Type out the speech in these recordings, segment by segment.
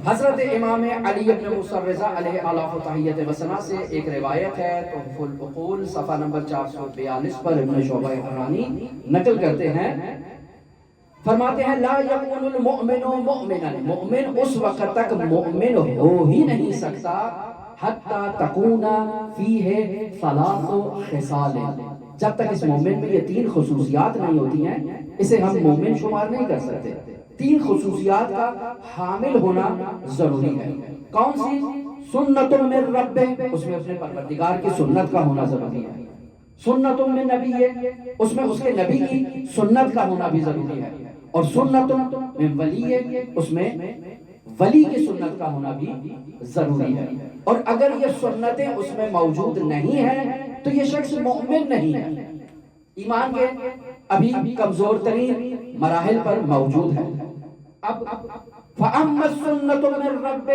حضرت امام علی بن موسیٰ رضا علیہ آلاف و تحیت و ثنا سے ایک روایت ہے، تحف العقول صفحہ نمبر 442 پر ابن شعبہ حرانی نقل کرتے ہیں، فرماتے ہیں لا یکون المؤمن مؤمنا، مومن اس وقت تک مومن ہو ہی نہیں سکتا حتی تکون فیہ ثلاث خصال، جب تک اس مومن میں یہ 3 خصوصیات نہیں ہوتی ہیں اسے ہم مومن شمار نہیں کر سکتے۔ 3 خصوصیات کا حامل ہونا ضروری ہے۔ کون سی؟ سنت من رب، اس میں اپنے پروردگار کی سنت کا ہونا ضروری ہے۔ سنت من نبی، اس میں اس کے نبی کی سنت کا ہونا بھی ضروری ہے۔ اور سنت من ولی، اس میں ولی کی سنت کا ہونا بھی ضروری ہے۔ اور اگر یہ سنتیں اس میں موجود نہیں ہیں تو یہ شخص مومن نہیں ہے، ایمان کے ابھی کمزور ترین مراحل پر موجود ہے۔ اب فَأَمَّا السُّنَّةُ مِن رَبِّ،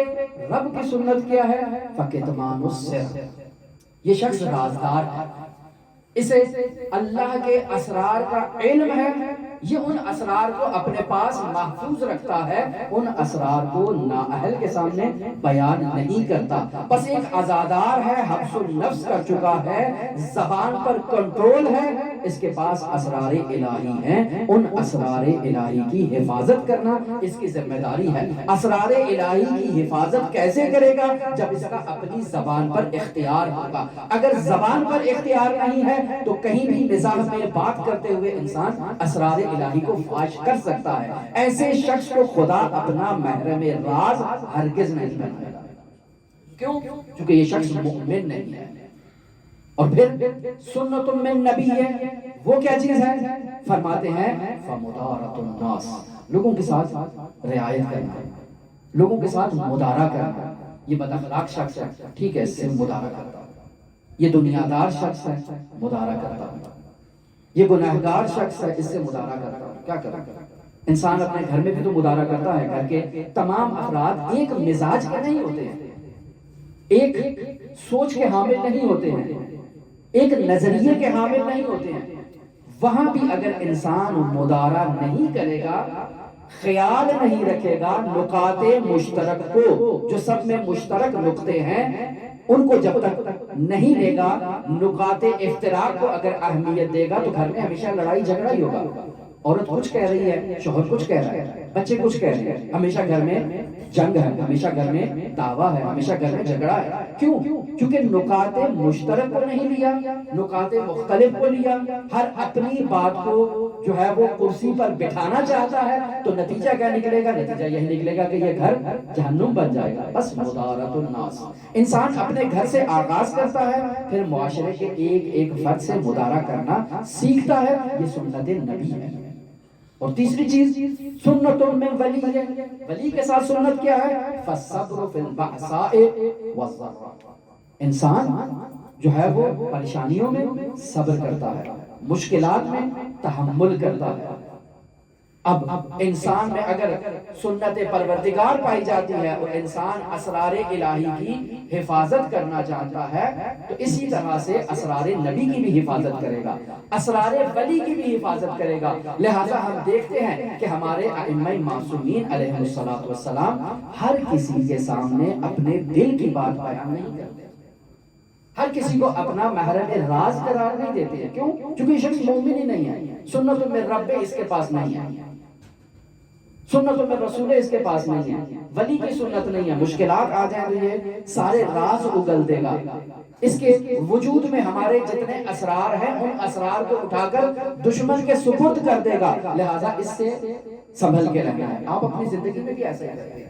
رب کی سنت کیا ہے؟ فَكِتْمَانُ السِّرِّ، یہ شخص رازدار ہے، اسے اللہ کے اسرار کا علم ہے، یہ ان اسرار کو اپنے پاس محفوظ رکھتا ہے، ان اسرار کو نااہل کے سامنے بیان نہیں کرتا، بس ایک عزادار ہے، حبس النفس کر چکا ہے، زبان پر کنٹرول ہے، اس کے پاس اسرار الہی ہیں، ان اسرار الہی کی حفاظت کرنا اس کی ذمہ داری ہے۔ اسرار الہی کی حفاظت کیسے کرے گا؟ جب اس کا اپنی زبان پر اختیار ہوگا۔ اگر زبان پر اختیار نہیں ہے تو کہیں بھی مزاح میں بات کرتے ہوئے انسان اسرار الہی کو فاش کر سکتا ہے۔ ایسے شخص کو خدا اپنا محرم راز ہرگز نہیں بنائے گا۔ کیوں؟ چونکہ یہ شخص مومن نہیں ہے۔ اور پھر سنت من نبی ہے، وہ کیا چیز ہے؟ فرماتے ہیں فمدارۃ الناس، لوگوں کے ساتھ رعایت کرنا، لوگوں کے ساتھ مدارا کرنا۔ یہ بد اخلاق شخص ہے، ٹھیک ہے، اس سے مدارا کرتا ہوں۔ یہ دنیادار شخص ہے، مدارا کرتا ہوں۔ یہ گناہگار شخص ہے، اس سے مدارا کرتا ہوں۔ کیا کرتا ہوں؟ انسان اپنے گھر میں بھی تو مدارا کرتا ہے، گھر کے تمام افراد ایک مزاج کے نہیں ہوتے ہیں، ایک سوچ کے حامل نہیں ہوتے ہیں، ایک نظریے کے حامل نہیں ہوتے ہیں۔ وہاں بھی اگر انسان مدارا نہیں کرے گا، خیال نہیں رکھے گا نکات مشترک کو، جو سب میں مشترک نقطے ہیں ان کو جب تک نہیں لے گا، نکات افتراق کو اگر اہمیت دے گا تو گھر میں ہمیشہ لڑائی جھگڑا ہی ہوگا۔ عورت کچھ کہہ رہی ہے، شوہر کچھ کہہ رہا ہے، بچے کچھ کہہ رہے ہیں، ہمیشہ گھر میں جنگ ہے، ہمیشہ گھر میں دعویٰ ہے، ہمیشہ گھر میں جھگڑا ہے۔ کیوں؟ کیونکہ نکات مشترک کو نہیں لیا، نکات مختلف کو لیا، ہر اپنی بات کو جو ہے وہ کرسی پر بٹھانا چاہتا ہے، تو نتیجہ کیا نکلے گا؟ نتیجہ یہی نکلے گا کہ یہ گھر جہنم بن جائے گا۔ بس مدارۃ الناس، انسان اپنے گھر سے آغاز کرتا ہے، پھر معاشرے کے ایک ایک فرد سے مدارا کرنا سیکھتا ہے، یہ سنت نبی ہے۔ اور تیسری چیز سنت من ولی ہے، ولی کے ساتھ سنت کیا ہے؟ فالصبر فی البأساء والضراء، انسان جو ہے وہ پریشانیوں میں صبر کرتا ہے، مشکلات میں تحمل کرتا ہے۔ اب انسان میں اگر سنت پروردگار پائی جاتی ہے اور انسان اسرار الہی کی حفاظت کرنا چاہتا ہے تو اسی طرح سے اسرار نبی کی بھی حفاظت کرے گا، اسرار ولی کی بھی حفاظت کرے گا۔ لہٰذا ہم دیکھتے ہیں کہ ہمارے ائمہ معصومین علیہ السلام ہر کسی کے سامنے اپنے دل کی بات بیان نہیں کرتے، ہر کسی کو اپنا محرم راز قرار نہیں دیتے ہیں۔ کیوں؟ چونکہ یہ شخص مومن ہی نہیں ہے، سنت من رب اس کے پاس نہیں ہے، سنت من رسول اس کے پاس نہیں ہے، ولی کی سنت نہیں ہے۔ مشکلات آ جائیں تو یہ سارے راز اگل دے گا، اس کے وجود میں ہمارے جتنے اسرار ہیں ان اسرار کو اٹھا کر دشمن کے سپرد کر دے گا۔ لہٰذا اس سے سنبھل کے رہنا ہے۔ آپ اپنی زندگی میں بھی ایسا کریں۔